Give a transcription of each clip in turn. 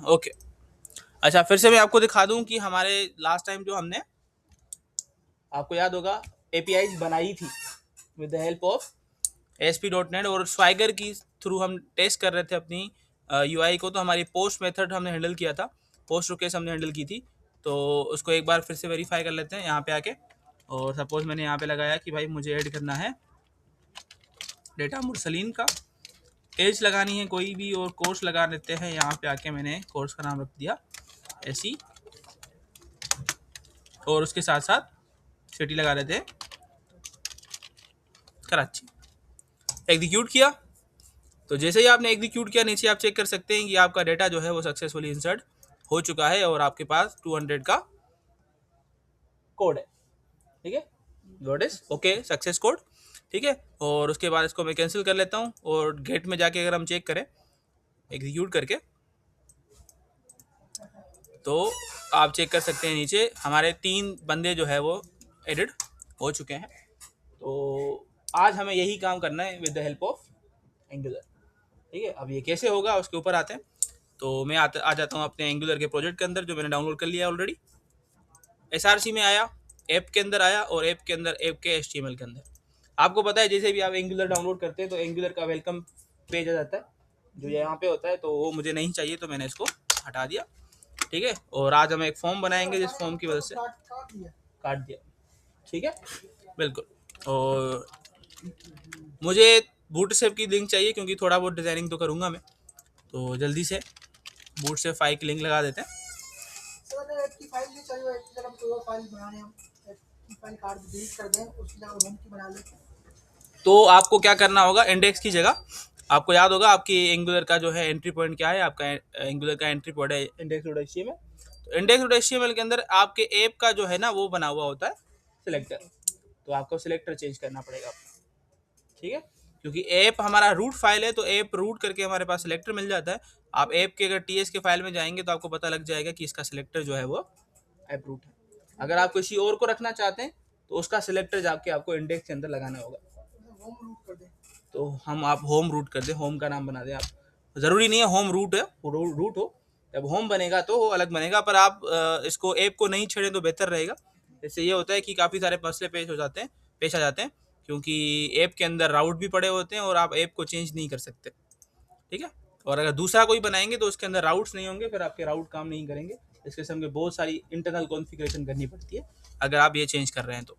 Okay. अच्छा, फिर से मैं आपको दिखा दूं कि हमारे लास्ट टाइम जो हमने, आपको याद होगा, एपीआईज बनाई थी with the help of ASP.NET और स्वाइगर की थ्रू हम टेस्ट कर रहे थे अपनी यूआई को। तो हमारी पोस्ट मेथड हमने हैंडल किया था, पोस्ट रिक्वेस्ट हमने हैंडल की थी। तो उसको एक बार फिर से वेरीफाई कर लेते हैं यहाँ पे आके। और सपोज मैंने यहाँ पे लगाया कि भाई मुझे ऐड करना है डेटा मुरसलीन का, एज लगानी है कोई भी, और कोर्स लगा लेते हैं। यहाँ पे आके मैंने कोर्स का नाम रख दिया ऐसी, और उसके साथ साथ सिटी लगा लेते हैं कराची। एग्जीक्यूट किया, तो जैसे ही आपने एग्जीक्यूट किया, नीचे आप चेक कर सकते हैं कि आपका डेटा जो है वो सक्सेसफुली इंसर्ट हो चुका है और आपके पास 200 का कोड है। ठीक है, got is okay, success code. ठीक है, और उसके बाद इसको मैं कैंसिल कर लेता हूँ। और गेट में जाके अगर हम चेक करें एग्जीक्यूट करके, तो आप चेक कर सकते हैं नीचे हमारे 3 बंदे जो है वो एडिट हो चुके हैं। तो आज हमें यही काम करना है with the help of angular. ठीक है, अब ये कैसे होगा उसके ऊपर आते हैं। तो मैं आ जाता हूँ अपने एंगुलर के प्रोजेक्ट के अंदर, जो मैंने डाउनलोड कर लिया ऑलरेडी। SRC में आया, ऐप के अंदर आया, और ऐप के अंदर ऐप के HTML के अंदर। आपको पता है जैसे भी आप एंगुलर डाउनलोड करते हैं तो एंगुलर का वेलकम पेज आ जाता है जो यहाँ पे होता है, तो वो मुझे नहीं चाहिए, तो मैंने इसको हटा दिया। ठीक है, और आज हम एक फॉर्म बनाएंगे जिस फॉर्म की वजह से काट दिया। ठीक है, बिल्कुल। और मुझे बूटस्ट्रैप की लिंक चाहिए क्योंकि थोड़ा बहुत डिजाइनिंग तो करूंगा मैं, तो जल्दी से बूटस्ट्रैप फाइल की लिंक लगा देते हैं। तो आपको क्या करना होगा, इंडेक्स की जगह, आपको याद होगा आपकी एंगुलर का जो है एंट्री पॉइंट क्या है, आपका एंगुलर का एंट्री पॉइंट है index.html। तो index.html के अंदर आपके ऐप का जो है ना वो बना हुआ होता है सिलेक्टर, तो आपको सिलेक्टर चेंज करना पड़ेगा। ठीक है, क्योंकि ऐप हमारा रूट फाइल है, तो ऐप रूट करके हमारे पास सिलेक्टर मिल जाता है। आप ऐप के अगर TS के फाइल में जाएंगे तो आपको पता लग जाएगा कि इसका सिलेक्टर जो है वो ऐप रूट है। अगर आप किसी और को रखना चाहते हैं तो उसका सिलेक्टर जाके आपको इंडेक्स के अंदर लगाना होगा। तो हम आप होम रूट कर दे, होम का नाम बना दे आप। ज़रूरी नहीं है होम रूट है, रूट हो। जब होम बनेगा तो वो अलग बनेगा, पर आप इसको ऐप को नहीं छेड़ें तो बेहतर रहेगा। इससे ये होता है कि काफ़ी सारे मसले पेश आ जाते हैं, क्योंकि ऐप के अंदर राउट भी पड़े होते हैं और आप ऐप को चेंज नहीं कर सकते। ठीक है, और अगर दूसरा कोई बनाएंगे तो उसके अंदर राउट्स नहीं होंगे, फिर आपके राउट काम नहीं करेंगे। इस किस्म के बहुत सारी इंटरनल कॉन्फ़िगरेशन करनी पड़ती है अगर आप ये चेंज कर रहे हैं तो।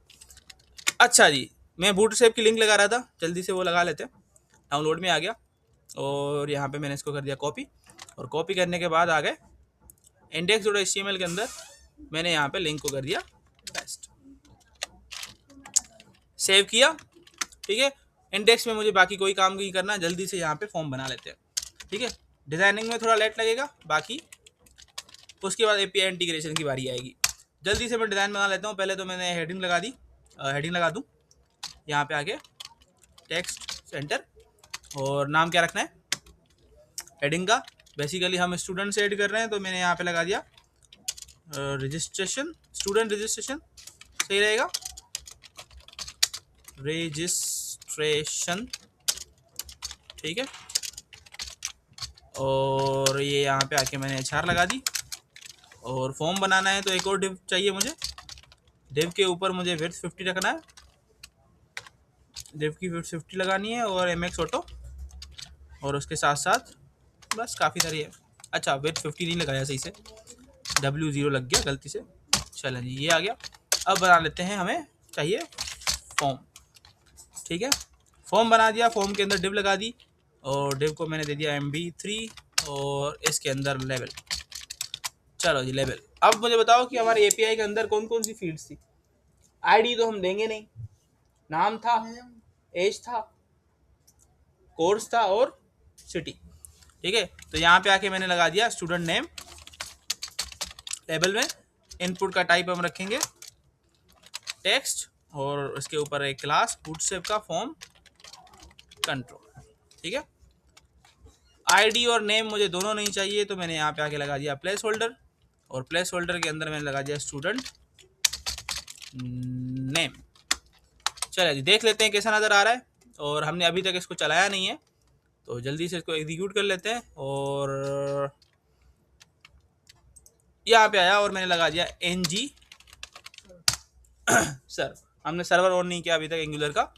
अच्छा जी, मैं बूटस्ट्रैप की लिंक लगा रहा था, जल्दी से वो लगा लेते हैं। डाउनलोड में आ गया और यहाँ पे मैंने इसको कर दिया कॉपी, और कॉपी करने के बाद आ गए index.html के अंदर, मैंने यहाँ पे लिंक को कर दिया पेस्ट, सेव किया। ठीक है, इंडेक्स में मुझे बाकी कोई काम नहीं करना, जल्दी से यहाँ पे फॉर्म बना लेते हैं। ठीक है, डिजाइनिंग में थोड़ा लेट लगेगा, बाकी उसके बाद API इंटीग्रेशन की बारी आएगी। जल्दी से मैं डिज़ाइन बना लेता हूँ। पहले तो मैंने हेडिंग लगा दी, हेडिंग लगा दूँ यहाँ पे आके, टेक्स्ट सेंटर, और नाम क्या रखना है हेडिंग का। बेसिकली हम स्टूडेंट से ऐड कर रहे हैं, तो मैंने यहाँ पे लगा दिया रजिस्ट्रेशन, स्टूडेंट रजिस्ट्रेशन सही रहेगा, रजिस्ट्रेशन। ठीक है, और ये यहाँ पे आके मैंने HR लगा दी। और फॉर्म बनाना है तो एक और डिव चाहिए मुझे, डिव के ऊपर मुझे विड्थ 50 रखना है, डिव की विड्थ 50 लगानी है, और MX ऑटो, और उसके साथ साथ बस काफ़ी सारी है। अच्छा, विड्थ 50 नहीं लगाया सही से, W0 लग गया गलती से। चलें जी, ये आ गया। अब बना लेते हैं, हमें चाहिए फॉर्म। ठीक है, फॉर्म बना दिया, फॉर्म के अंदर डिव लगा दी, और डिव को मैंने दे दिया MB3, और इसके अंदर लेवल। चलो जी, लेवल। अब मुझे बताओ कि हमारे API के अंदर कौन कौन सी फील्ड्स थी। ID तो हम देंगे नहीं, नाम था, एज था, कोर्स था, और सिटी। ठीक है, तो यहाँ पे आके मैंने लगा दिया स्टूडेंट नेम। लेबल में इनपुट का टाइप हम रखेंगे टेक्स्ट, और उसके ऊपर एक क्लास बूटस्ट्रैप का फॉर्म कंट्रोल। ठीक है, ID और नेम मुझे दोनों नहीं चाहिए, तो मैंने यहाँ पे आके लगा दिया प्लेस होल्डर, और प्लेस होल्डर के अंदर मैंने लगा दिया स्टूडेंट नेम। चलिए जी, देख लेते हैं कैसा नज़र आ रहा है, और हमने अभी तक इसको चलाया नहीं है, तो जल्दी से इसको एग्जीक्यूट कर लेते हैं। और यहाँ पे आया और मैंने लगा दिया NG सर्व। हमने सर्वर ऑन नहीं किया अभी तक एंगुलर का,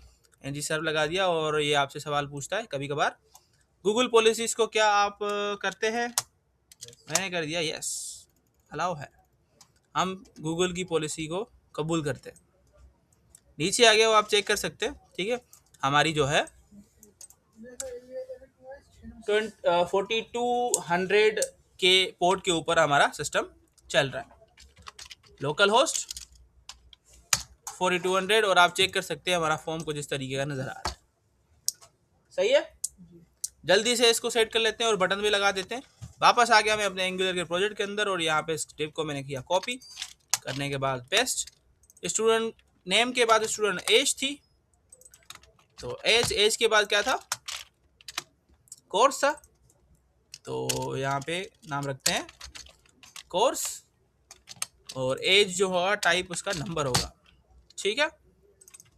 NG सर्व लगा दिया। और ये आपसे सवाल पूछता है कभी कभार, गूगल पॉलिसीज को क्या आप करते हैं? मैंने कर दिया यस, अलाउ है, हम गूगल की पॉलिसी को कबूल करते हैं। नीचे आ गया वो आप चेक कर सकते हैं, ठीक है। हमारी जो है 4200 के पोर्ट के ऊपर हमारा सिस्टम चल रहा है, लोकल होस्ट 4200। और आप चेक कर सकते हैं हमारा फॉर्म कुछ इस तरीके का नजर आ रहा है, सही है। जल्दी से इसको सेट कर लेते हैं और बटन भी लगा देते हैं। वापस आ गया मैं अपने एंगुलर के प्रोजेक्ट के अंदर और यहाँ पे इस टिप को मैंने किया कॉपी, करने के बाद पेस्ट। स्टूडेंट नेम के बाद स्टूडेंट एज थी, तो एज के बाद क्या था, कोर्स था, तो यहाँ पे नाम रखते हैं कोर्स। और एज जो होगा टाइप उसका नंबर होगा, ठीक है।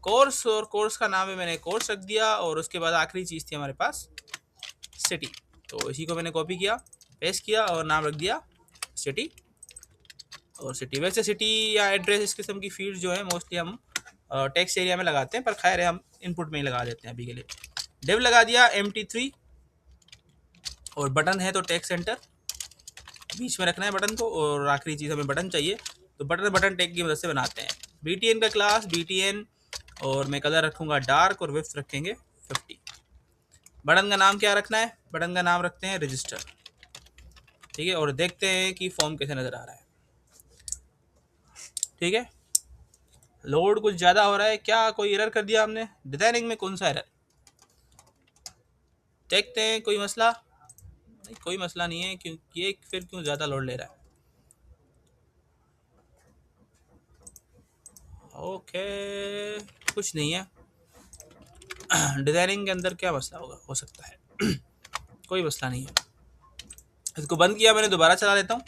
कोर्स और कोर्स का नाम है मैंने कोर्स रख दिया। और उसके बाद आखिरी चीज़ थी हमारे पास सिटी, तो इसी को मैंने कॉपी किया, पेस्ट किया और नाम रख दिया सिटी। और सिटी, वैसे सिटी या एड्रेस इस किस्म की फील्ड जो है मोस्टली हम टेक्स्ट एरिया में लगाते हैं, पर खैर है हम इनपुट में ही लगा देते हैं अभी के लिए। डिव लगा दिया MT3 और बटन है तो टेक्स्ट सेंटर बीच में रखना है बटन को। और आखिरी चीज़ हमें बटन चाहिए, तो बटन टैग की मदद से बनाते हैं। BTN का क्लास BTN और मैं कलर रखूँगा डार्क और विड्थ रखेंगे 50। बटन का नाम क्या रखना है, बटन का नाम रखते हैं रजिस्टर, ठीक है। और देखते हैं कि फॉर्म कैसे नज़र आ रहा है, ठीक है। लोड कुछ ज़्यादा हो रहा है क्या, कोई एरर कर दिया हमने डिज़ाइनिंग में, कौन सा एरर देखते हैं। कोई मसला नहीं, कोई मसला नहीं है, क्योंकि ये फिर क्यों ज़्यादा लोड ले रहा है। ओके, कुछ नहीं है। डिज़ाइनिंग के अंदर क्या मसला होगा, हो सकता है कोई मसला नहीं है। इसको बंद किया मैंने, दोबारा चला लेता हूँ।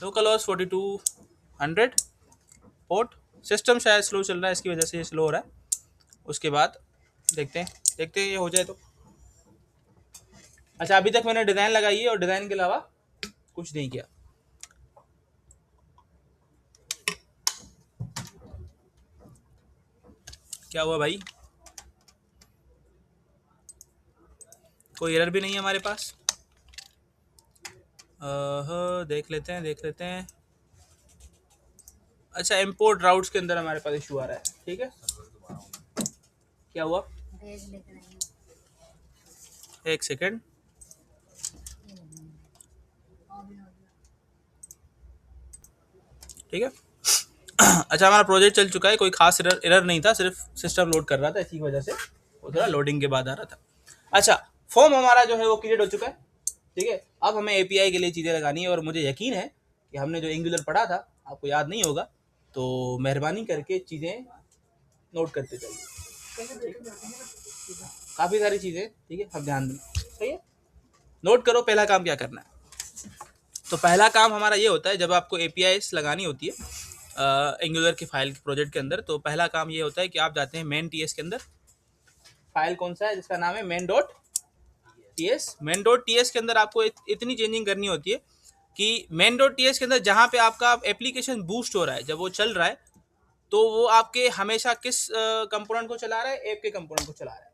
Local host 4200 port. सिस्टम शायद स्लो चल रहा है, इसकी वजह से ये स्लो हो रहा है। उसके बाद देखते हैं ये हो जाए तो। अच्छा, अभी तक मैंने डिज़ाइन लगाई है और डिज़ाइन के अलावा कुछ नहीं किया। क्या हुआ भाई, कोई एरर भी नहीं है हमारे पास। देख लेते हैं। अच्छा, इंपोर्ट राउट्स के अंदर हमारे पास इशू आ रहा है, ठीक है। क्या हुआ, एक सेकेंड। ठीक है। अच्छा, हमारा प्रोजेक्ट चल चुका है, कोई खास एरर नहीं था, सिर्फ सिस्टम लोड कर रहा था, इसी वजह से वो थोड़ा लोडिंग के बाद आ रहा था। अच्छा, फॉर्म हमारा जो है वो क्रिएट हो चुका है, ठीक है। अब हमें API के लिए चीज़ें लगानी है और मुझे यकीन है कि हमने जो एंगुलर पढ़ा था आपको याद नहीं होगा, तो मेहरबानी करके चीज़ें नोट करते जाइए। काफ़ी सारी चीज़ें, ठीक है, सब ध्यान देना, सही है। नोट करो पहला काम क्या करना है। तो पहला काम हमारा ये होता है, जब आपको APIs लगानी होती है एंगुलर की फाइल के प्रोजेक्ट के अंदर, तो पहला काम ये होता है कि आप जाते हैं मेन TS के अंदर। फाइल कौन सा है, जिसका नाम है main.ts। main.ts के अंदर आपको इतनी चेंजिंग करनी होती है कि main.ts के अंदर जहाँ पे आपका एप्लीकेशन बूस्ट हो रहा है, जब वो चल रहा है, तो वो आपके हमेशा किस कंपोनेंट को चला रहा है, ऐप के कंपोनेंट को चला रहा है।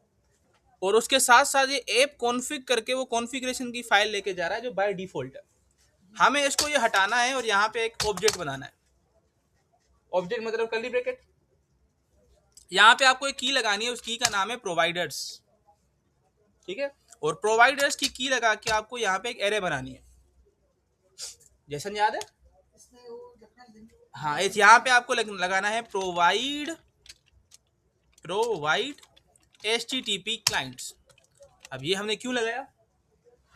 और उसके साथ साथ ये ऐप कॉन्फ़िग करके वो कॉन्फ़िगरेशन की फाइल लेके जा रहा है जो बाय डिफॉल्ट है। हमें इसको ये हटाना है और यहाँ पे एक ऑब्जेक्ट बनाना है। ऑब्जेक्ट मतलब कर्ली ब्रैकेट। यहाँ पे आपको एक की लगानी है, उस की का नाम है प्रोवाइडर्स, ठीक है। और प्रोवाइडर्स की लगा के आपको यहाँ पे एक एरे बनानी है। जैसन याद है, हाँ, इस यहाँ पे आपको लगाना है प्रोवाइड HTTP क्लाइंट्स। अब ये हमने क्यों लगाया,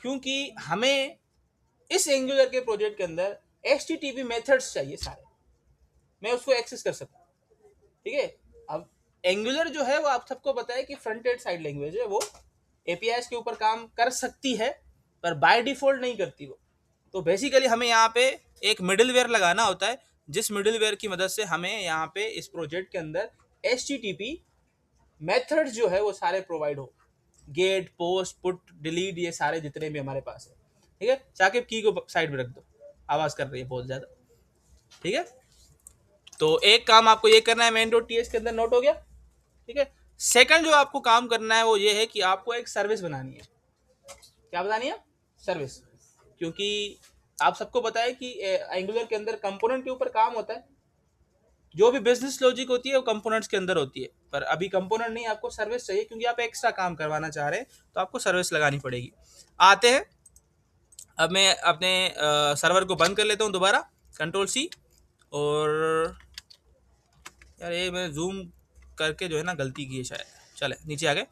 क्योंकि हमें इस एंगुलर के प्रोजेक्ट के अंदर HTTP मेथड्स चाहिए सारे, मैं उसको एक्सेस कर सकूं, ठीक है। अब एंगुलर जो है वो आप सबको पता है कि फ्रंट एंड साइड लैंग्वेज है, वो APIs के ऊपर काम कर सकती है पर बाय डिफॉल्ट नहीं करती वो। तो बेसिकली हमें यहाँ पे एक मिडिलवेयर लगाना होता है, जिस मिडिलवेयर की मदद से हमें यहाँ पे इस प्रोजेक्ट के अंदर HTTP मेथड्स जो है वो सारे प्रोवाइड हो, गेट, पोस्ट, पुट, डिलीट, ये सारे जितने भी हमारे पास है, ठीक है। साकिब की को साइड में रख दो, आवाज़ कर रही है बहुत ज़्यादा। ठीक है, तो एक काम आपको ये करना है, मेन डॉट टीएस के अंदर नोट हो गया। ठीक है, सेकंड जो आपको काम करना है वो ये है कि आपको एक सर्विस बनानी है। क्या बनानी है? सर्विस। क्योंकि आप सबको पता है कि एंगुलर के अंदर कंपोनेंट के ऊपर काम होता है, जो भी बिजनेस लॉजिक होती है वो कंपोनेंट्स के अंदर होती है, पर अभी कंपोनेंट नहीं, आपको सर्विस चाहिए, क्योंकि आप एक्स्ट्रा काम करवाना चाह रहे हैं तो आपको सर्विस लगानी पड़ेगी। आते हैं, अब मैं अपने सर्वर को बंद कर लेता हूँ दोबारा, कंट्रोल सी, और यार ये मैं जूम करके जो है ना गलती की है शायद, चले नीचे आ गए।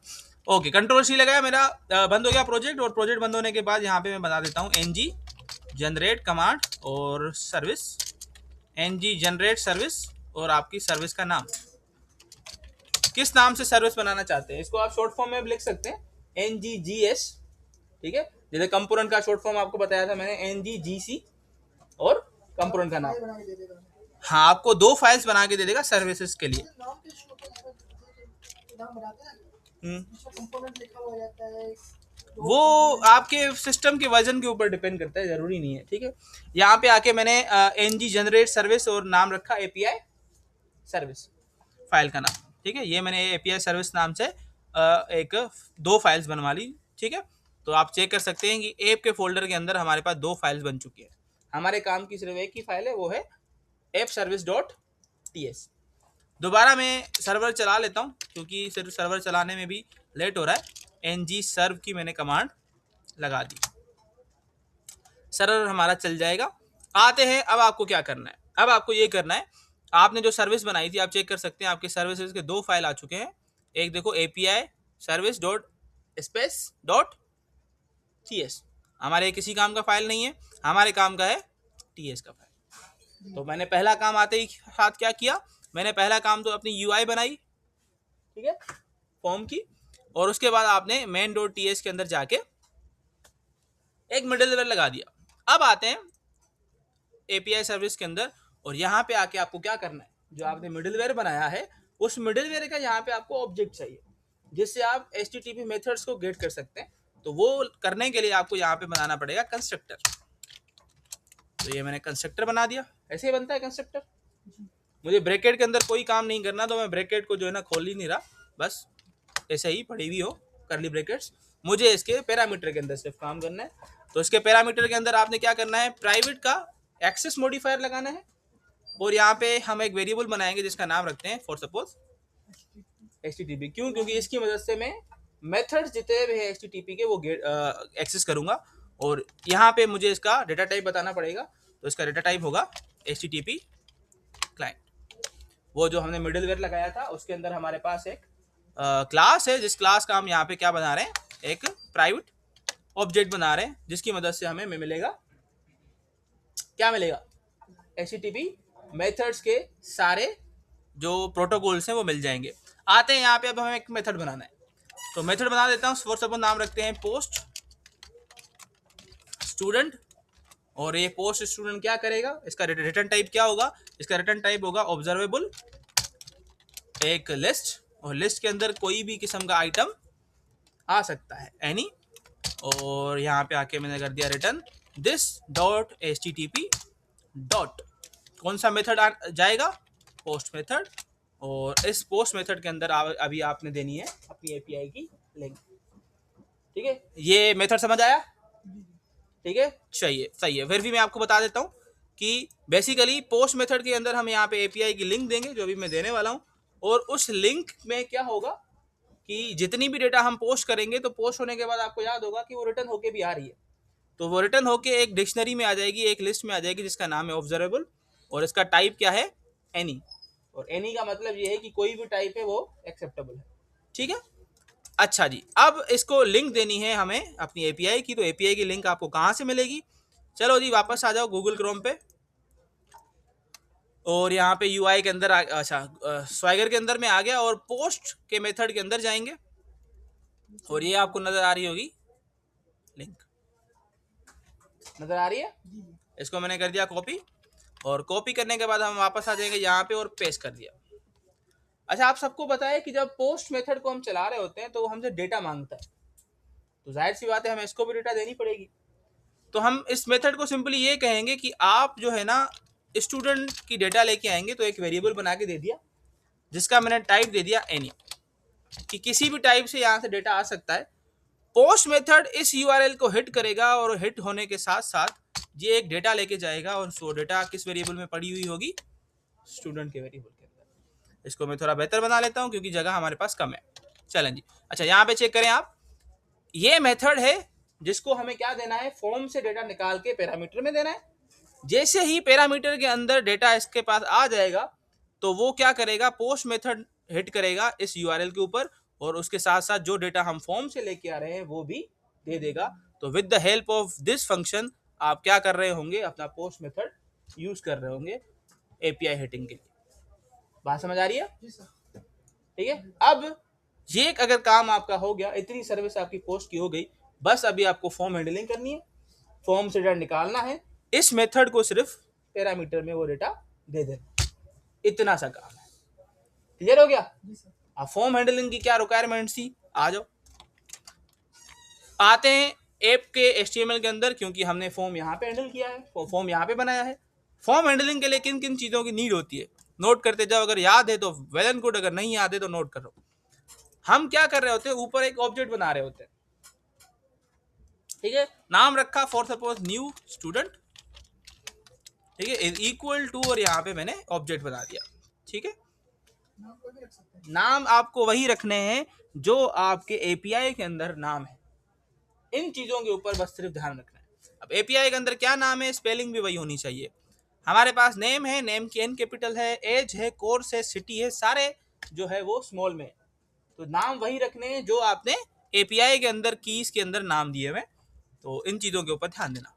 ओके, कंट्रोल सी लगाया, मेरा बंद हो गया प्रोजेक्ट, और प्रोजेक्ट बंद होने के बाद यहाँ पे मैं बता देता हूँ ng जनरेट कमांड और सर्विस, ng जनरेट सर्विस, और आपकी सर्विस का नाम, किस नाम से सर्विस बनाना चाहते हैं इसको आप शॉर्ट फॉर्म में भी लिख सकते हैं nggs। ठीक है, जैसे कंपोनेंट का शॉर्ट फॉर्म आपको बताया था मैंने nggc, और कंपोनेंट का नाम। हाँ, आपको 2 फाइल्स बना के दे देगा सर्विसेज के लिए। वो आपके सिस्टम के वर्जन के ऊपर डिपेंड करता है, जरूरी नहीं है। ठीक है, यहाँ पे आके मैंने ng जनरेट सर्विस और नाम रखा एपीआई सर्विस, फाइल का नाम। ठीक है, ये मैंने एपीआई सर्विस नाम से एक 2 फाइल्स बनवा ली। ठीक है, तो आप चेक कर सकते हैं कि ऐप के फोल्डर के अंदर हमारे पास 2 फाइल्स बन चुकी है। हमारे काम की सिर्फ एक ही फाइल है, वो है ऐप सर्विस डॉट टीएस। दोबारा मैं सर्वर चला लेता हूँ, क्योंकि सिर्फ सर्वर चलाने में भी लेट हो रहा है। ng सर्व की मैंने कमांड लगा दी, सर्वर हमारा चल जाएगा। आते हैं, अब आपको क्या करना है? अब आपको ये करना है, आपने जो सर्विस बनाई थी, आप चेक कर सकते हैं आपके सर्विसेज के 2 फाइल आ चुके हैं। एक देखो API service dot space dot TS, हमारे किसी काम का फाइल नहीं है, हमारे काम का है टीएस का फाइल। तो मैंने पहला काम आते ही साथ क्या किया, मैंने पहला काम तो अपनी यूआई बनाई, ठीक है, फॉर्म की, और उसके बाद आपने मेन डॉट टीएस के अंदर जाके एक मिडलवेयर लगा दिया। अब आते हैं एपीआई सर्विस के अंदर, और यहाँ पे आके आपको क्या करना है, जो आपने मिडलवेयर बनाया है उस मिडलवेयर का यहाँ पे आपको ऑब्जेक्ट चाहिए, जिससे आप HTTP मेथड्स को गेट कर सकते हैं। तो वो करने के लिए आपको यहाँ पे बनाना पड़ेगा कंस्ट्रक्टर। तो ये मैंने कंस्ट्रक्टर बना दिया, ऐसे ही बनता है कंस्ट्रक्टर। मुझे ब्रैकेट के अंदर कोई काम नहीं करना, तो मैं ब्रैकेट को जो है ना खोल ही नहीं रहा, बस ऐसे ही पड़ी हुई हो करली ब्रैकेट्स। मुझे इसके पैरामीटर के अंदर सिर्फ काम करना है। तो इसके पैरामीटर के अंदर आपने क्या करना है, प्राइवेट का एक्सेस मॉडिफायर लगाना है, और यहाँ पे हम एक वेरिएबल बनाएंगे जिसका नाम रखते हैं फॉर सपोज HTTP। क्यों? क्योंकि इसकी मदद से मैं मेथड्स जितने भी है HTTP के वो एक्सेस करूंगा, और यहाँ पे मुझे इसका डेटा टाइप बताना पड़ेगा। तो इसका डेटा टाइप होगा HTTP क्लाइंट। वो जो हमने मिडलवेयर लगाया था उसके अंदर हमारे पास एक क्लास है, जिस क्लास का हम यहाँ पे क्या बना रहे हैं, एक प्राइवेट ऑब्जेक्ट बना रहे हैं, जिसकी मदद से हमें मिलेगा, क्या मिलेगा, HTTP मेथड्स के सारे जो प्रोटोकॉल्स हैं वो मिल जाएंगे। आते हैं यहाँ पे, अब हमें एक मेथड बनाना है, तो मेथड बना देता हूँ। फॉर सपोज नाम रखते हैं पोस्ट स्टूडेंट, और ये पोस्ट स्टूडेंट क्या करेगा, इसका रिटर्न टाइप क्या होगा, इसका रिटर्न टाइप होगा ऑब्जर्वेबल एक लिस्ट, और लिस्ट के अंदर कोई भी किस्म का आइटम आ सकता है, एनी। और यहाँ पे आके मैंने कर दिया return this dot HTTP dot, कौन सा मेथड जाएगा, पोस्ट मेथड। और इस पोस्ट मेथड के अंदर अभी आपने देनी है अपनी एपीआई की लिंक। ठीक है, ये मेथड समझ आया? ठीक है, सही है। फिर भी मैं आपको बता देता हूँ कि बेसिकली पोस्ट मेथड के अंदर हम यहाँ पे एपीआई की लिंक देंगे, जो भी मैं देने वाला हूँ, और उस लिंक में क्या होगा कि जितनी भी डेटा हम पोस्ट करेंगे, तो पोस्ट होने के बाद आपको याद होगा कि वो रिटर्न होके भी आ रही है, तो वो रिटर्न होके एक डिक्शनरी में आ जाएगी, एक लिस्ट में आ जाएगी जिसका नाम है ऑब्जर्वेबल, और इसका टाइप क्या है, एनी। और एनी का मतलब ये है कि कोई भी टाइप है वो एक्सेप्टेबल है। ठीक है, अच्छा जी, अब इसको लिंक देनी है हमें अपनी एपीआई की। तो एपीआई की लिंक आपको कहाँ से मिलेगी, चलो जी वापस आ जाओ गूगल क्रोम पे, और यहाँ पे यूआई के अंदर स्वाइगर के अंदर में आ गया, और पोस्ट के मेथड के अंदर जाएंगे, और ये आपको नजर आ रही होगी लिंक, नजर आ रही है। इसको मैंने कर दिया कॉपी, और कॉपी करने के बाद हम वापस आ जाएंगे यहाँ पे और पेस्ट कर दिया। अच्छा, आप सबको पता है कि जब पोस्ट मेथड को हम चला रहे होते हैं तो वो हमसे डेटा मांगता है, तो जाहिर सी बात है हमें इसको भी डेटा देनी पड़ेगी। तो हम इस मेथड को सिंपली ये कहेंगे कि आप जो है ना स्टूडेंट की डेटा लेके आएंगे, तो एक वेरिएबल बना के दे दिया जिसका मैंने टाइप दे दिया एनी, कि किसी भी टाइप से यहाँ से डेटा आ सकता है। पोस्ट मेथड इस यूआरएल को हिट करेगा और हिट होने के साथ साथ ये एक डेटा लेके जाएगा, और सो डेटा किस वेरिएबल में पड़ी हुई होगी, स्टूडेंट के वेरिएबल के अंदर। इसको मैं थोड़ा बेहतर बना लेता हूँ क्योंकि जगह हमारे पास कम है। चलें जी, अच्छा यहाँ पे चेक करें आप, ये मेथड है जिसको हमें क्या देना है, फॉर्म से डेटा निकाल के पैरामीटर में देना है। जैसे ही पैरामीटर के अंदर डेटा इसके पास आ जाएगा तो वो क्या करेगा, पोस्ट मेथड हिट करेगा इस यूआरएल के ऊपर, और उसके साथ साथ जो डेटा हम फॉर्म से लेके आ रहे हैं वो भी दे देगा। तो with the help of this function आप क्या कर रहे होंगे, अपना पोस्ट मेथड यूज कर रहे होंगे एपीआई हिटिंग के लिए। बात समझ आ रही है? ठीक है, अब ये अगर काम आपका हो गया, इतनी सर्विस आपकी पोस्ट की हो गई, बस अभी आपको फॉर्म हैंडलिंग करनी है, फॉर्म से डेटा निकालना है, इस मेथड को सिर्फ पैरामीटर में वो डेटा दे देना, इतना सा काम है। क्लियर हो गया? अब फॉर्म हैंडलिंग की क्या रिक्वायरमेंट थी, आ जाओ आते हैं ऐप के HTML के अंदर, क्योंकि हमने फॉर्म यहाँ पे हैंडल किया है, फॉर्म यहाँ पे बनाया है। फॉर्म हैंडलिंग के लिए किन किन चीज़ों की नीड होती है, नोट करते जाओ, अगर याद है तो वेल एंड गुड, अगर नहीं याद है तो नोट करो। हम क्या कर रहे होते हैं, ऊपर एक ऑब्जेक्ट बना रहे होते हैं, ठीक है, नाम रखा फॉर सपोज न्यू स्टूडेंट, ठीक है, इक्वल टू, और यहाँ पे मैंने ऑब्जेक्ट बना दिया, ठीक है। नाम आपको वही रखने हैं जो आपके एपीआई के अंदर नाम है, इन चीजों के ऊपर बस सिर्फ ध्यान रखना है। अब एपीआई के अंदर क्या नाम है, स्पेलिंग भी वही होनी चाहिए। हमारे पास नेम है, नेम की एन कैपिटल है, एज है, कोर्स है, सिटी है, सारे जो है वो स्मॉल में, तो नाम वही रखने हैं जो आपने एपीआई के अंदर कीज के अंदर नाम दिए हुए। तो इन चीजों के ऊपर ध्यान देना।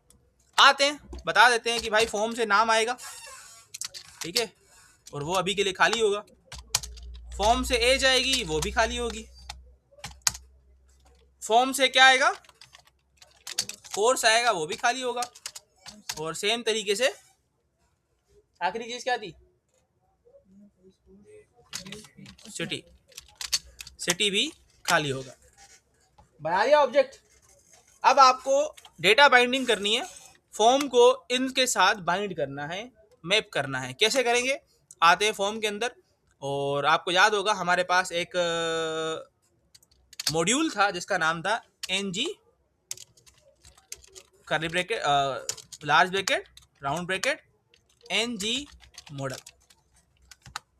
आते हैं, बता देते हैं कि भाई फॉर्म से नाम आएगा, ठीक है, और वो अभी के लिए खाली होगा। फॉर्म से एज आएगी, वो भी खाली होगी। फॉर्म से क्या आएगा, कोर्स आएगा, वो भी खाली होगा। और सेम तरीके से आखिरी चीज क्या थी, सिटी, सिटी भी खाली होगा। बना दिया ऑब्जेक्ट। अब आपको डेटा बाइंडिंग करनी है, फॉर्म को इनके साथ बाइंड करना है, मैप करना है। कैसे करेंगे, आते हैं फॉर्म के अंदर, और आपको याद होगा हमारे पास एक मॉड्यूल था जिसका नाम था NG curly bracket large bracket round bracket NG model,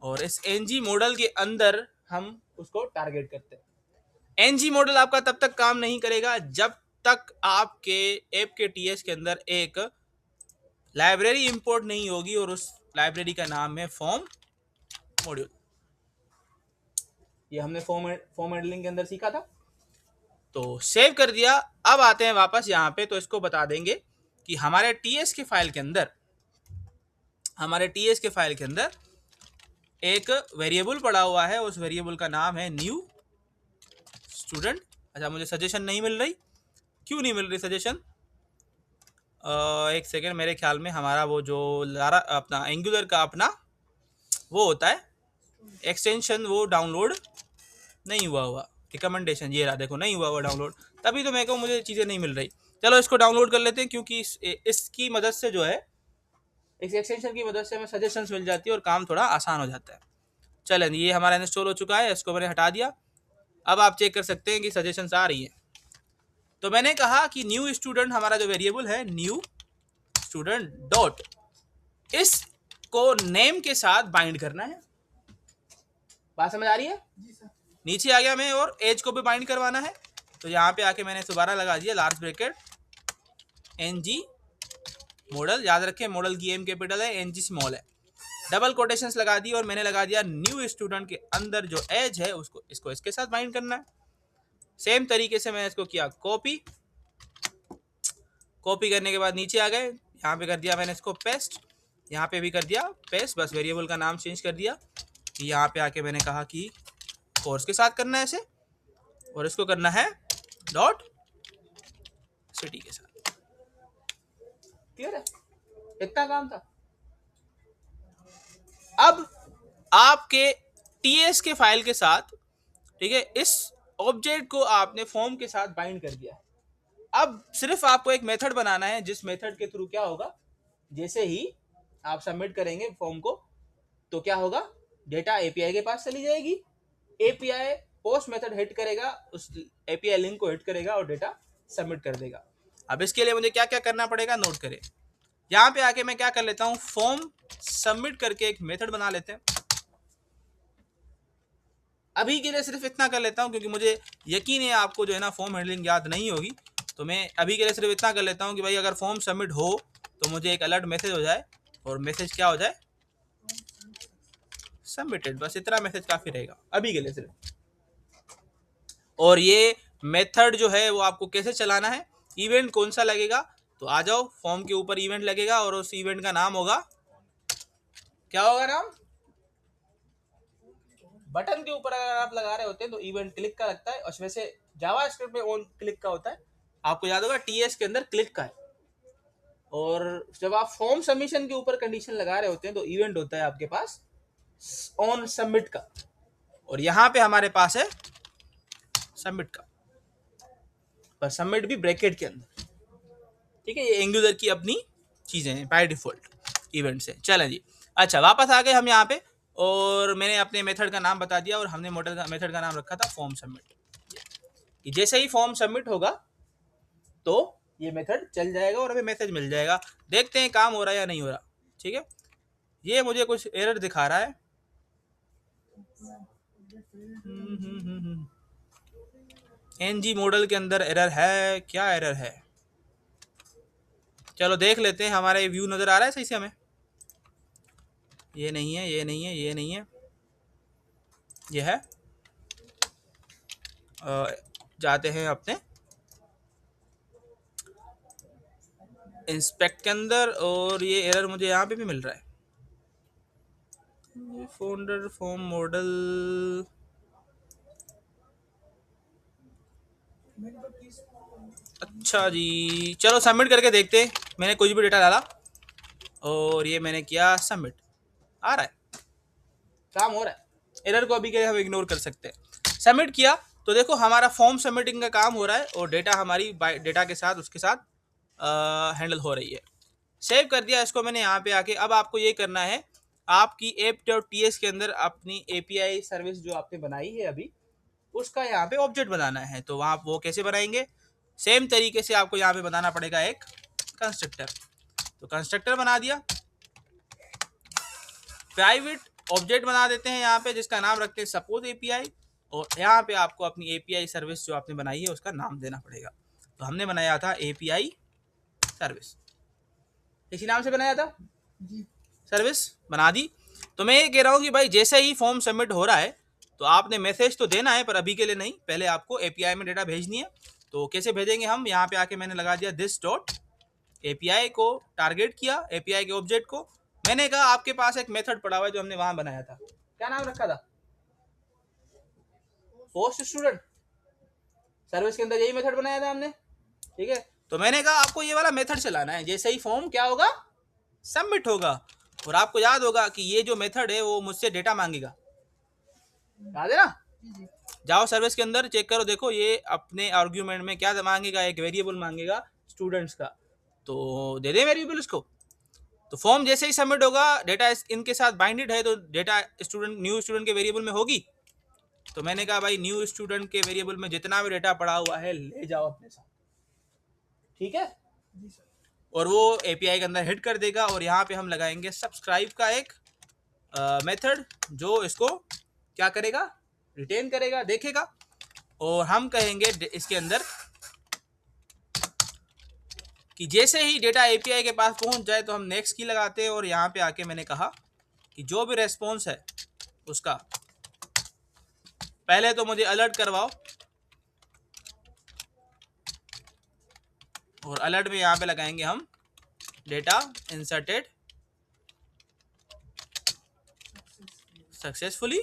और इस एनजी मॉडल के अंदर हम उसको टारगेट करते हैं। एनजी मॉडल आपका तब तक काम नहीं करेगा जब तक आपके ऐप के टीएस के अंदर एक लाइब्रेरी इंपोर्ट नहीं होगी, और उस लाइब्रेरी का नाम है फॉर्म मॉड्यूल। ये हमने फॉर्म हैंडलिंग के अंदर सीखा था, तो सेव कर दिया। अब आते हैं वापस यहाँ पे, तो इसको बता देंगे कि हमारे टीएस के फाइल के अंदर, हमारे टीएस के फाइल के अंदर एक वेरिएबल पड़ा हुआ है, उस वेरिएबल का नाम है न्यू स्टूडेंट। अच्छा, मुझे सजेशन नहीं मिल रही, क्यों नहीं मिल रही सजेशन, एक सेकेंड, मेरे ख्याल में हमारा वो जो लारा अपना एंगुलर का अपना वो होता है एक्सटेंशन, वो डाउनलोड नहीं हुआ हुआ, रिकमेंडेशन, ये रहा, देखो नहीं हुआ हुआ डाउनलोड, तभी तो मैं कहूँ मुझे चीज़ें नहीं मिल रही। चलो इसको डाउनलोड कर लेते हैं, क्योंकि इसकी मदद से जो है, इस एक्सटेंशन की मदद से हमें सजेशंस मिल जाती है और काम थोड़ा आसान हो जाता है। चलें, ये हमारा इंस्टॉल हो चुका है, इसको मैंने हटा दिया। अब आप चेक कर सकते हैं कि सजेशंस आ रही हैं। तो मैंने कहा कि न्यू स्टूडेंट हमारा जो वेरिएबल है, न्यू स्टूडेंट डॉट, इसको नेम के साथ बाइंड करना है। बात समझ आ रही है? नीचे आ गया मैं, और एज को भी बाइंड करवाना है, तो यहाँ पे आके मैंने दोबारा लगा दिया लार्ज ब्रैकेट एनजी मॉडल, याद रखें मॉडल की एम कैपिटल है, एनजी स्मॉल है, डबल कोटेशंस लगा दी, और मैंने लगा दिया न्यू स्टूडेंट के अंदर जो एज है उसको, इसको इसके साथ बाइंड करना है। सेम तरीके से मैंने इसको किया कॉपी, कॉपी करने के बाद नीचे आ गए, यहाँ पे कर दिया मैंने इसको पेस्ट, यहाँ पे भी कर दिया पेस्ट, बस वेरिएबल का नाम चेंज कर दिया। यहाँ पे आके मैंने कहा कि कोर्स के साथ करना है ऐसे, और इसको करना है डॉट सिटी के साथ। क्लियर है? इतना काम था। अब आपके टीएस के फाइल के साथ, ठीक है, इस ऑब्जेक्ट को आपने फॉर्म के साथ बाइंड कर दिया है। अब सिर्फ आपको एक मेथड बनाना है, जिस मेथड के थ्रू क्या होगा, जैसे ही आप सबमिट करेंगे फॉर्म को तो क्या होगा, डेटा एपीआई के पास चली जाएगी, एपीआई पोस्ट मेथड हिट करेगा, उस एपीआई लिंक को हिट करेगा और डेटा सबमिट कर देगा। अब इसके लिए मुझे क्या क्या करना पड़ेगा, नोट करें। यहाँ पे आके मैं क्या कर लेता हूँ, फॉर्म सबमिट करके एक मेथड बना लेते हैं। अभी के लिए सिर्फ इतना कर लेता हूँ, क्योंकि मुझे यकीन है आपको जो है ना फॉर्म हैंडलिंग याद नहीं होगी, तो मैं अभी के लिए सिर्फ इतना कर लेता हूँ कि भाई अगर फॉर्म सबमिट हो तो मुझे एक अलर्ट मैसेज हो जाए, और मैसेज क्या हो जाए, सबमिटेड। बस इतना मैसेज काफी रहेगा अभी के लिए सिर्फ। और ये मेथड जो है वो आपको कैसे चलाना है, इवेंट कौन सा लगेगा, तो आ जाओ, फॉर्म के ऊपर इवेंट लगेगा और उस इवेंट का नाम होगा, क्या होगा नाम, बटन के ऊपर अगर आप लगा रहे होते हैं तो इवेंट क्लिक का लगता है, और वैसे जावास्क्रिप्ट में ऑन क्लिक का होता है, आपको याद होगा टीएस के अंदर क्लिक का है। और जब आप फॉर्म सबमिशन के ऊपर कंडीशन लगा रहे होते हैं तो इवेंट होता है आपके पास ऑन सबमिट का, और यहाँ पे हमारे पास है सबमिट का, पर सबमिट भी ब्रैकेट के अंदर, ठीक है। ये एंगुलर की अपनी चीजें हैं बाय डिफॉल्ट इवेंट से। चलें जी, अच्छा वापस आ गए हम यहाँ पे, और मैंने अपने मेथड का नाम बता दिया, और हमने मेथड का नाम रखा था फॉर्म सबमिट। जैसे ही फॉर्म सबमिट होगा तो ये मेथड चल जाएगा और हमें मैसेज मिल जाएगा। देखते हैं काम हो रहा है या नहीं हो रहा, ठीक है। ये मुझे कुछ एरर दिखा रहा है, एनजी मॉडल के अंदर एरर है, क्या एरर है, चलो देख लेते हैं। हमारा ये व्यू नजर आ रहा है सही से हमें, ये नहीं है, ये नहीं है, ये नहीं है, ये है। जाते हैं अपने इंस्पेक्ट के अंदर, और ये एरर मुझे यहाँ पे भी मिल रहा है, फोल्डर फॉर्म मॉडल, अच्छा जी, चलो सबमिट करके देखते हैं। मैंने कुछ भी डेटा डाला और ये मैंने किया सबमिट, आ रहा है, काम हो रहा है। एरर को अभी के लिए हम इग्नोर कर सकते हैं। सबमिट किया तो देखो हमारा फॉर्म सबमिटिंग का काम हो रहा है, और डेटा हमारी डेटा के साथ उसके साथ हैंडल हो रही है। सेव कर दिया इसको मैंने यहाँ पे आके। अब आपको ये करना है, आपकी app.ts के अंदर अपनी एपीआई सर्विस जो आपने बनाई है अभी, उसका यहाँ पे ऑब्जेक्ट बनाना है। तो वहाँ वो कैसे बनाएंगे, सेम तरीके से आपको यहाँ पे बनाना पड़ेगा एक कंस्ट्रक्टर। तो कंस्ट्रक्टर बना दिया, प्राइवेट ऑब्जेक्ट बना देते हैं यहाँ पे, जिसका नाम रखते हैं सपोज एपीआई, और यहाँ पे आपको अपनी एपीआई सर्विस जो आपने बनाई है उसका नाम देना पड़ेगा। तो हमने बनाया था एपीआई सर्विस, इसी नाम से बनाया था जी, सर्विस बना दी। तो मैं ये कह रहा हूँ कि भाई जैसे ही फॉर्म सबमिट हो रहा है तो आपने मैसेज तो देना है, पर अभी के लिए नहीं, पहले आपको एपीआई में डेटा भेजनी है। तो कैसे भेजेंगे हम, यहाँ पे आके मैंने लगा दिया दिस डॉट एपीआई को टारगेट किया, एपीआई के ऑब्जेक्ट को। मैंने कहा आपके पास एक मेथड पड़ा हुआ है जो हमने वहां बनाया था, क्या नाम रखा था, पोस्ट स्टूडेंट। सर्विस के अंदर यही मेथड बनाया था हमने, ठीक है। तो मैंने कहा आपको ये वाला मेथड चलाना है, जैसे ही फॉर्म क्या होगा, सबमिट होगा। और आपको याद होगा कि ये जो मेथड है वो मुझसे डेटा मांगेगा, याद है ना। जाओ सर्विस के अंदर चेक करो, देखो ये अपने आर्ग्यूमेंट में क्या मांगेगा, एक वेरिएबल मांगेगा स्टूडेंट्स का, तो दे दे वेरिएबल उसको। तो फॉर्म जैसे ही सबमिट होगा, डेटा इनके साथ बाइंडेड है, तो डेटा स्टूडेंट न्यू स्टूडेंट के वेरिएबल में होगी। तो मैंने कहा भाई न्यू स्टूडेंट के वेरिएबल में जितना भी डेटा पड़ा हुआ है ले जाओ अपने साथ, ठीक है। और वो एपीआई के अंदर हिट कर देगा, और यहाँ पे हम लगाएंगे सब्सक्राइब का एक मेथड जो इसको क्या करेगा, रिटेन करेगा, देखेगा। और हम कहेंगे इसके अंदर कि जैसे ही डेटा एपीआई के पास पहुंच जाए तो हम नेक्स्ट की लगाते हैं। और यहाँ पे आके मैंने कहा कि जो भी रेस्पॉन्स है उसका पहले तो मुझे अलर्ट करवाओ, और अलर्ट में यहाँ पे लगाएंगे हम डेटा इंसर्टेड सक्सेसफुली।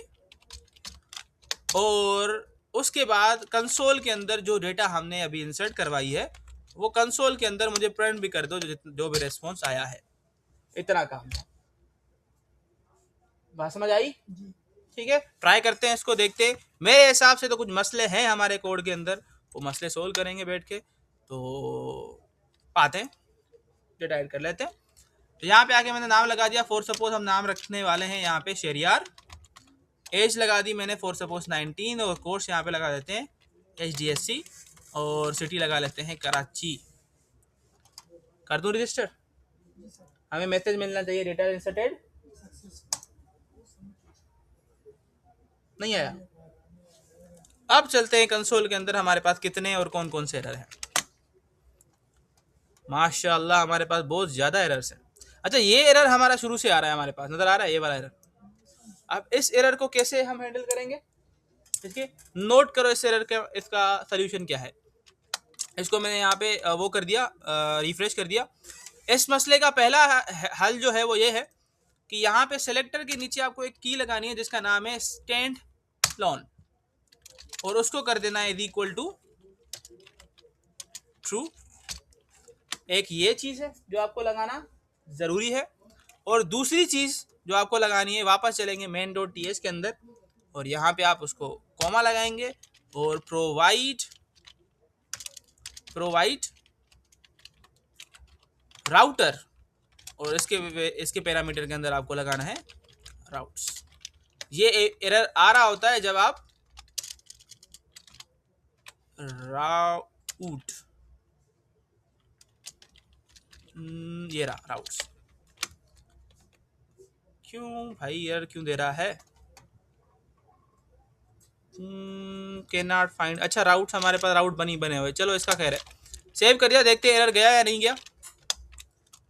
और उसके बाद कंसोल के अंदर जो डेटा हमने अभी इंसर्ट करवाई है वो कंसोल के अंदर मुझे प्रिंट भी कर दो जो भी रेस्पॉन्स आया है। इतना काम है, बात समझ आई, ठीक है। ट्राई करते हैं इसको, देखते हैं। मेरे हिसाब से तो कुछ मसले हैं हमारे कोड के अंदर, वो मसले सोल्व करेंगे बैठ के। तो पाते हैं, डिटाइड कर लेते हैं। तो यहाँ पे आके मैंने नाम लगा दिया, फॉर सपोज हम नाम रखने वाले हैं यहाँ पे शेरियार। एज लगा दी मैंने फॉर सपोज 19, और कोर्स यहाँ पे लगा देते हैं HDSC, और सिटी लगा लेते हैं कराची। कर दूँ रजिस्टर? हमें मैसेज मिलना चाहिए डेटा इंसर्टेड, नहीं आया। अब चलते हैं कंसोल के अंदर हमारे पास कितने और कौन कौन से एरर हैं। माशाल्लाह हमारे पास बहुत ज़्यादा एरर्स हैं। अच्छा, ये एरर हमारा शुरू से आ रहा है, हमारे पास नज़र आ रहा है ये वाला एरर। अब इस एरर को कैसे हम हैंडल करेंगे, इसके नोट करो इस एरर का, इसका सोल्यूशन क्या है। इसको मैंने यहाँ पे वो कर दिया, रिफ्रेश कर दिया। इस मसले का पहला हल जो है वो ये है कि यहाँ पे सेलेक्टर के नीचे आपको एक की लगानी है जिसका नाम है स्टैंड लॉन, और उसको कर देना है इक्वल टू ट्रू। एक ये चीज़ है जो आपको लगाना ज़रूरी है, और दूसरी चीज़ जो आपको लगानी है, वापस चलेंगे main.ts के अंदर, और यहाँ पे आप उसको कॉमा लगाएंगे और प्रोवाइड राउटर, और इसके पैरामीटर के अंदर आपको लगाना है राउट्स। ये एरर आ रहा होता है जब आप राउट, ये रहा राउट्स। क्यों भाई एरर क्यों दे रहा है? Can not find. अच्छा, राउट्स हमारे पास राउट बने हुए। चलो इसका खैर है, सेव कर दिया, देखते हैं एरर गया या नहीं गया।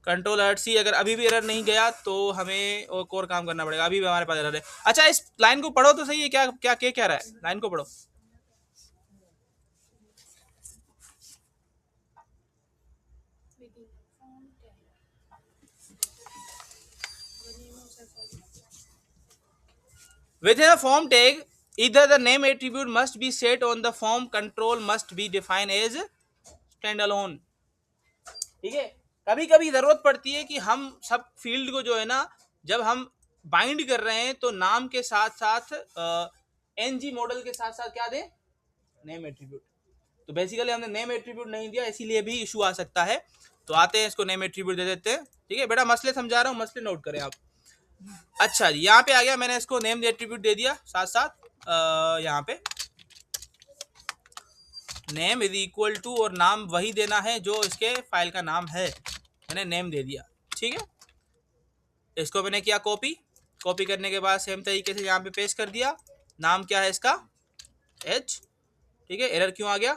Ctrl+C। अगर अभी भी एरर नहीं गया तो हमें एक और काम करना पड़ेगा, अभी भी हमारे पास एरर है। अच्छा, इस लाइन को पढ़ो तो सही है, क्या क्या कह रहा है, लाइन को पढ़ो। Within a form tag, either the name attribute must be set on the form control must be defined as standalone। ठीक है, कभी कभी जरूरत पड़ती है कि हम सब फील्ड को जो है ना, जब हम बाइंड कर रहे हैं तो नाम के साथ साथ NG मॉडल के साथ साथ क्या दें, नेम एट्रीब्यूट। तो बेसिकली हमने नेम एट्रीब्यूट नहीं दिया, इसीलिए भी इशू आ सकता है। तो आते हैं, इसको नेम एट्रीब्यूट दे देते हैं। ठीक है बेटा, मसले समझा रहा हूँ, मसले नोट करें आप। अच्छा जी, यहाँ पे आ गया, मैंने इसको नेम एट्रीब्यूट दे दिया, साथ साथ यहाँ पे नेम इज इक्वल टू, और नाम वही देना है जो इसके फाइल का नाम है, मैंने नेम दे दिया। ठीक है, इसको मैंने किया कॉपी करने के बाद सेम तरीके से यहाँ पे पेस्ट कर दिया। नाम क्या है इसका, H। ठीक है, एरर क्यों आ गया,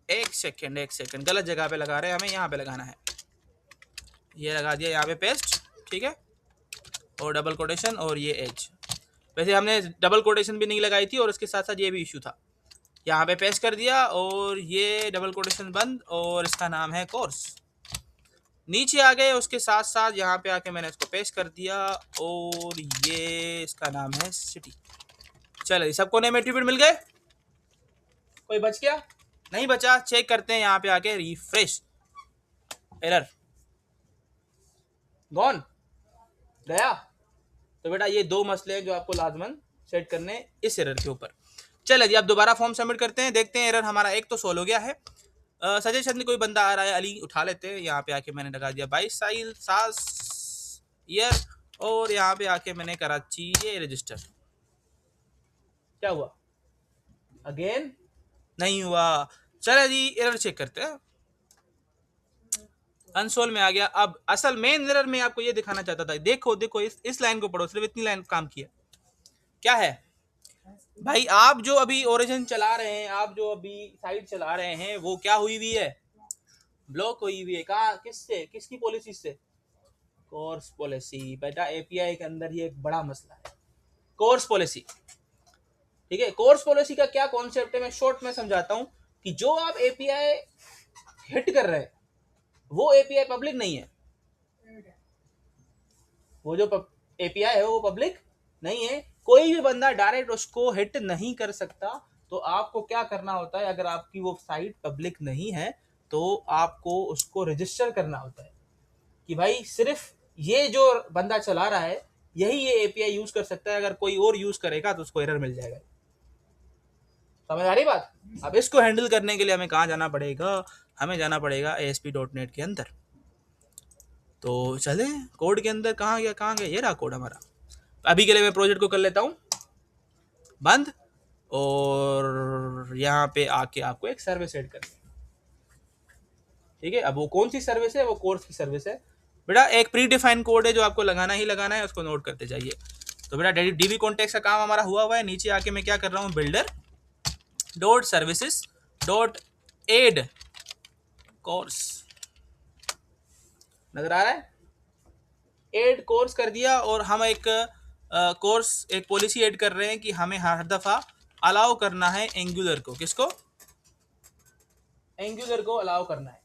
एक सेकेंड, गलत जगह पे लगा रहे हैं, हमें यहाँ पे लगाना है। ये लगा दिया यहाँ पे पेस्ट, ठीक है, और डबल कोटेशन, और ये H। वैसे हमने डबल कोटेशन भी नहीं लगाई थी, और उसके साथ साथ ये भी इशू था। यहाँ पे पेस्ट कर दिया, और ये डबल कोटेशन बंद, और इसका नाम है कोर्स। नीचे आ गए, उसके साथ साथ यहाँ पे आके मैंने इसको पेस्ट कर दिया, और ये इसका नाम है सिटी। चलो, सबको नेम एट्रीब्यूट मिल गए, कोई बच गया? नहीं बचा। चेक करते हैं यहाँ पे आके, रिफ्रेश, एरर गॉन गया। तो बेटा ये दो मसले हैं जो आपको लाजमन सेट करने इस एरर के ऊपर। चलिए जी, अब दोबारा फॉर्म सबमिट करते हैं, देखते हैं एरर हमारा एक तो सोल्व हो गया है। सजेशन कोई बंदा आ रहा है, अली उठा लेते हैं। यहाँ पे आके मैंने लगा दिया 22 साल ईयर, और यहाँ पे आके मैंने कराची ये रजिस्टर। क्या हुआ, अगेन नहीं हुआ। चले जी, एरर चेक करते हैं। कंसोल में आ गया। अब असल मेन एरर में आपको ये दिखाना चाहता था, देखो इस लाइन को पढ़ो, सिर्फ इतनी लाइन काम किया। क्या है भाई, आप जो अभी ओरिजिन चला रहे हैं, आप जो अभी साइट चला रहे हैं, वो क्या हुई हुई है, ब्लॉक हुई हुई है। कहाँ, किससे, किसकी पॉलिसी से, कोर्स पॉलिसी। बेटा एपीआई के अंदर ये एक बड़ा मसला है, कोर्स पॉलिसी। ठीक है, कोर्स पॉलिसी का क्या कॉन्सेप्ट है, मैं शॉर्ट में समझाता हूँ कि जो आप एपीआई हिट कर रहे हैं वो एपीआई पब्लिक नहीं है, वो जो एपीआई है वो पब्लिक नहीं है। कोई भी बंदा डायरेक्ट उसको हिट नहीं कर सकता। तो आपको क्या करना होता है, अगर आपकी वो साइट पब्लिक नहीं है तो आपको उसको रजिस्टर करना होता है कि भाई सिर्फ ये जो बंदा चला रहा है यही ये एपीआई यूज कर सकता है, अगर कोई और यूज करेगा तो उसको एरर मिल जाएगा। समझ आ रही बात? अब इसको हैंडल करने के लिए हमें कहाँ जाना पड़ेगा? हमें जाना पड़ेगा ASP.NET के अंदर। तो चले कोड के अंदर, कहाँ गया कहाँ गया, ये रहा कोड हमारा। अभी के लिए मैं प्रोजेक्ट को कर लेता हूँ बंद, और यहाँ पे आके आपको एक सर्विस ऐड करनी है। ठीक है, अब वो कौन सी सर्विस है? वो कोर्स की सर्विस है बेटा। एक प्री डिफाइंड कोड है जो आपको लगाना ही लगाना है, उसको नोट करते जाइए। तो बेटा डीबी कॉन्टेक्स्ट का काम हमारा हुआ है। नीचे आके मैं क्या कर रहा हूँ, builder dot services dot add course, नजर आ रहा है? एड कोर्स कर दिया, और हम एक कोर्स एक पॉलिसी ऐड कर रहे हैं कि हमें हर दफा अलाउ करना है एंगुलर को। किसको? एंगुलर को अलाउ करना है।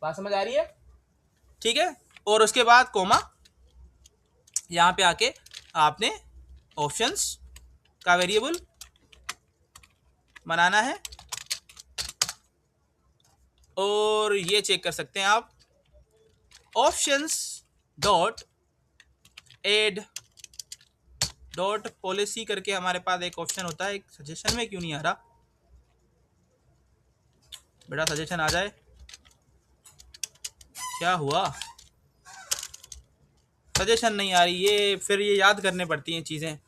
बात समझ आ रही है? ठीक है, और उसके बाद कोमा, यहाँ पे आके आपने ऑप्शंस का वेरिएबल बनाना है, और ये चेक कर सकते हैं आप, options dot add dot policy करके हमारे पास एक ऑप्शन होता है। एक सजेशन में क्यों नहीं आ रहा बेटा? सजेशन आ जाए। क्या हुआ? सजेशन नहीं आ रही, ये फिर ये याद करने पड़ती हैं चीज़ें।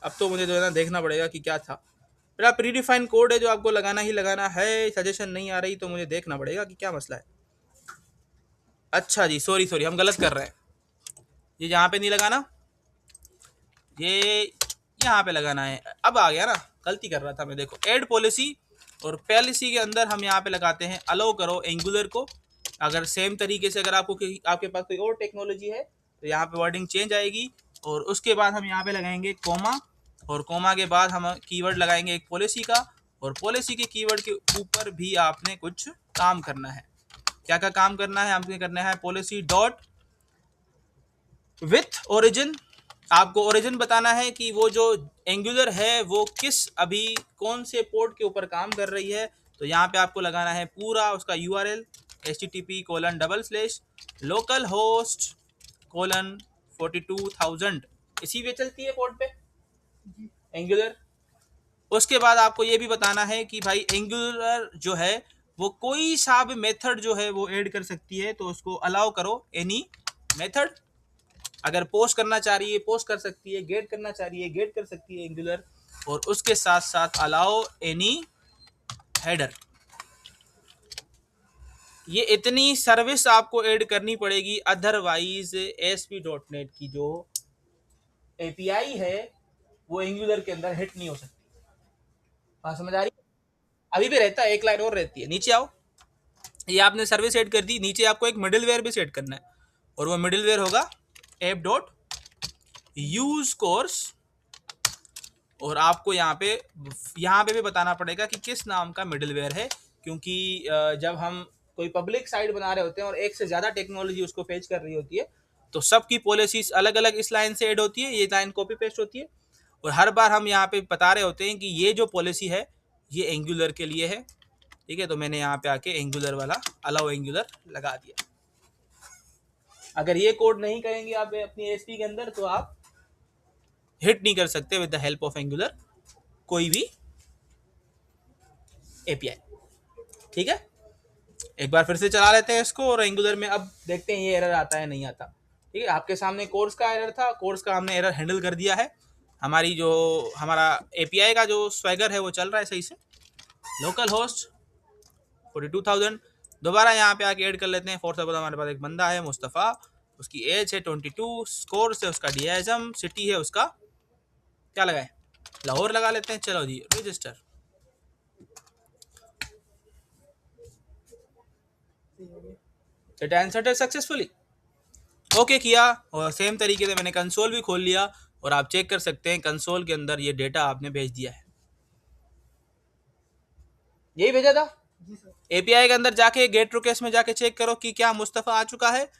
अब तो मुझे जो है ना देखना पड़ेगा कि क्या था। मेरा प्री डिफाइंड कोड है जो आपको लगाना ही लगाना है। सजेशन नहीं आ रही तो मुझे देखना पड़ेगा कि क्या मसला है। अच्छा जी, सॉरी सॉरी, हम गलत कर रहे हैं। ये यहाँ पे नहीं लगाना, ये यहाँ पे लगाना है। अब आ गया ना, गलती कर रहा था मैं। देखो एड पॉलिसी, और पॉलिसी के अंदर हम यहाँ पे लगाते हैं अलाउ करो एंगुलर को। अगर सेम तरीके से अगर आपके पास कोई और टेक्नोलॉजी है तो यहाँ पे वर्डिंग चेंज आएगी, और उसके बाद हम यहाँ पे लगाएंगे कोमा, और कोमा के बाद हम कीवर्ड लगाएंगे एक पॉलिसी का, और पॉलिसी के कीवर्ड के ऊपर भी आपने कुछ काम करना है। क्या क्या काम करना है? आपने करना है पॉलिसी डॉट विथ ओरिजिन। आपको ओरिजिन बताना है कि वो जो एंगुलर है वो किस अभी कौन से पोर्ट के ऊपर काम कर रही है। तो यहाँ पे आपको लगाना है पूरा उसका URL http://localhost:42,000। इसी पे चलती है पोर्ट पे एंगुलर। उसके बाद आपको ये भी बताना है कि भाई एंगुलर जो है वो कोई सा भी मेथड जो है वो ऐड कर सकती है, तो उसको अलाउ करो एनी मेथड। अगर पोस्ट करना चाह रही है पोस्ट कर सकती है, गेट करना चाह रही है गेट कर सकती है एंगुलर, और उसके साथ साथ अलाउ एनी हेडर। ये इतनी सर्विस आपको ऐड करनी पड़ेगी, अदरवाइज ASP.NET की जो API है वो एंगुलर के अंदर हिट नहीं हो सकती। हाँ समझ आ रही है? अभी भी रहता है, एक लाइन और रहती है। नीचे आओ, ये आपने सर्विस सेट कर दी, नीचे आपको एक मिडिलवेयर भी सेट करना है, और वो मिडिलवेयर होगा app.use course, और आपको यहाँ पे भी बताना पड़ेगा कि किस नाम का मिडिलवेयर है, क्योंकि जब हम कोई पब्लिक साइट बना रहे होते हैं और एक से ज़्यादा टेक्नोलॉजी उसको फेच कर रही होती है, तो सबकी पॉलिसीज अलग अलग इस लाइन से ऐड होती है, ये लाइन कॉपी पेस्ट होती है, और हर बार हम यहाँ पे बता रहे होते हैं कि ये जो पॉलिसी है ये एंगुलर के लिए है। ठीक है, तो मैंने यहाँ पे आके एंगुलर वाला अलाउ एंगुलर लगा दिया। अगर ये कोड नहीं करेंगे आप अपनी ASP के अंदर तो आप हिट नहीं कर सकते with the help of angular कोई भी API। ठीक है, एक बार फिर से चला लेते हैं इसको, और एंगुलर में अब देखते हैं ये एरर आता है नहीं आता। ठीक है, आपके सामने कोर्स का एरर था, कोर्स का हमने एरर हैंडल कर दिया है। हमारा API का जो स्वैगर है वो चल रहा है सही से। लोकल होस्ट 42,000, दोबारा यहाँ पे आके ऐड कर लेते हैं। फॉर सपोज हमारे पास एक बंदा है मुस्तफ़ा, उसकी एज है 22, कोर्स है उसका DISM, सिटी है उसका क्या लगाए, लाहौर लगा लेते हैं। चलो जी register, data inserted successfully, okay किया, और सेम तरीके से मैंने कंसोल भी खोल लिया, और आप चेक कर सकते हैं कंसोल के अंदर ये डेटा आपने भेज दिया है। यही भेजा था। API के अंदर जाके गेट रिक्वेस्ट में जाके चेक करो कि क्या मुस्तफ़ा आ चुका है।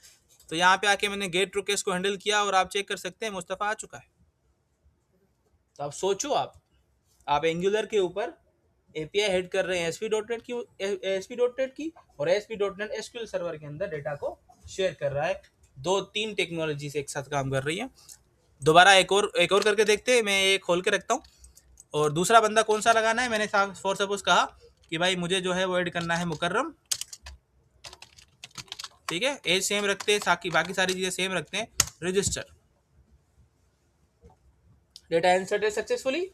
तो यहाँ पे आके मैंने गेट रिक्वेस्ट को हैंडल किया, और आप चेक कर सकते हैं मुस्तफ़ा आ चुका है। तो अब सोचो, आप एंगुलर के ऊपर API हेड कर रहे हैं ASP.NET की, और ASP.NET SQL सर्वर के अंदर डेटा को शेयर कर रहा है। 2-3 टेक्नोलॉजी से एक साथ काम कर रही है। दोबारा एक और करके देखते हैं, मैं ये खोल के रखता हूँ। और दूसरा बंदा कौन सा लगाना है, मैंने फॉर सपोज कहा कि भाई मुझे जो है वो ऐड करना है मुकर्रम, ठीक है, एज सेम रखते हैं, बाकी सारी चीजें सेम रखते हैं, register, data inserted successfully,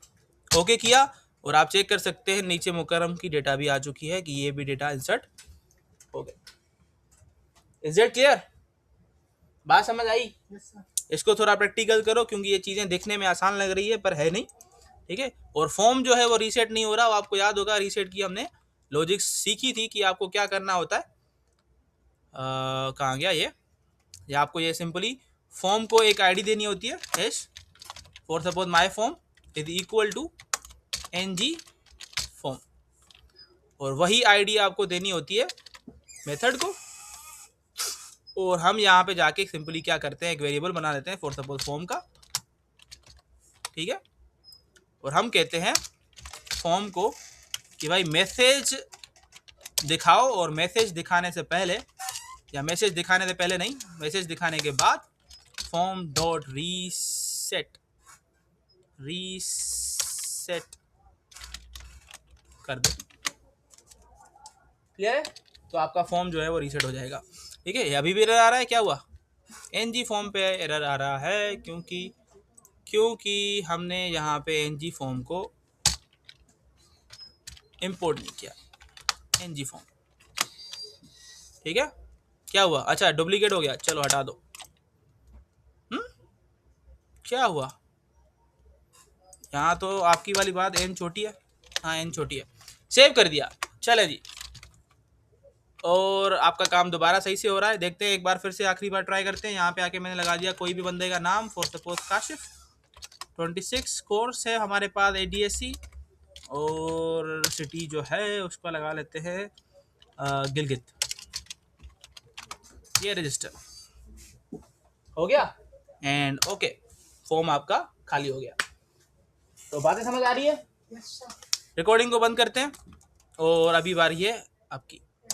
okay किया, और आप चेक कर सकते हैं नीचे मुकर्रम की डेटा भी आ चुकी है कि ये भी डेटा इंसर्ट हो गया। Is it clear? बात समझ आई? इसको थोड़ा प्रैक्टिकल करो क्योंकि ये चीजें देखने में आसान लग रही है पर है नहीं, ठीक है। और फॉर्म जो है वो रीसेट नहीं हो रहा, वो आपको याद होगा रीसेट की हमने लॉजिक सीखी थी कि आपको क्या करना होता है। कहाँ गया ये आपको ये सिंपली फॉर्म को एक आईडी देनी होती है, hash for suppose my form is equal to ng form, और वही आईडी आपको देनी होती है मेथड को, और हम यहाँ पे जाके सिंपली क्या करते हैं, एक वेरिएबल बना लेते हैं फॉर सपोज फॉर्म का, ठीक है, और हम कहते हैं फॉर्म को कि भाई मैसेज दिखाओ, और मैसेज दिखाने से पहले, या मैसेज दिखाने से पहले नहीं, मैसेज दिखाने के बाद फॉर्म डॉट रीसेट कर दो, क्लियर है? तो आपका फॉर्म जो है वो रीसेट हो जाएगा, ठीक है। अभी भी एरर आ रहा है, क्या हुआ? एनजी फॉर्म पे एरर आ रहा है क्योंकि हमने यहाँ पे एनजी फॉर्म को इंपोर्ट नहीं किया, एनजी फॉर्म, ठीक है। क्या हुआ? अच्छा डुप्लीकेट हो गया, चलो हटा दो। क्या हुआ? यहाँ तो आपकी वाली बात एन छोटी है, हाँ एन छोटी है, सेव कर दिया, चले जी, और आपका काम दोबारा सही से हो रहा है। देखते हैं एक बार फिर से, आखिरी बार ट्राई करते हैं। यहाँ पे आके मैंने लगा दिया कोई भी बंदे का नाम, फॉर सपोज काशिफ, 26 कोर्स है हमारे पास ADSC, और सिटी जो है उसको लगा लेते हैं गिलगित, ये रजिस्टर हो गया एंड ओके, फॉर्म आपका खाली हो गया। तो बातें समझ आ रही है? रिकॉर्डिंग को बंद करते हैं और अभी बारी है आपकी।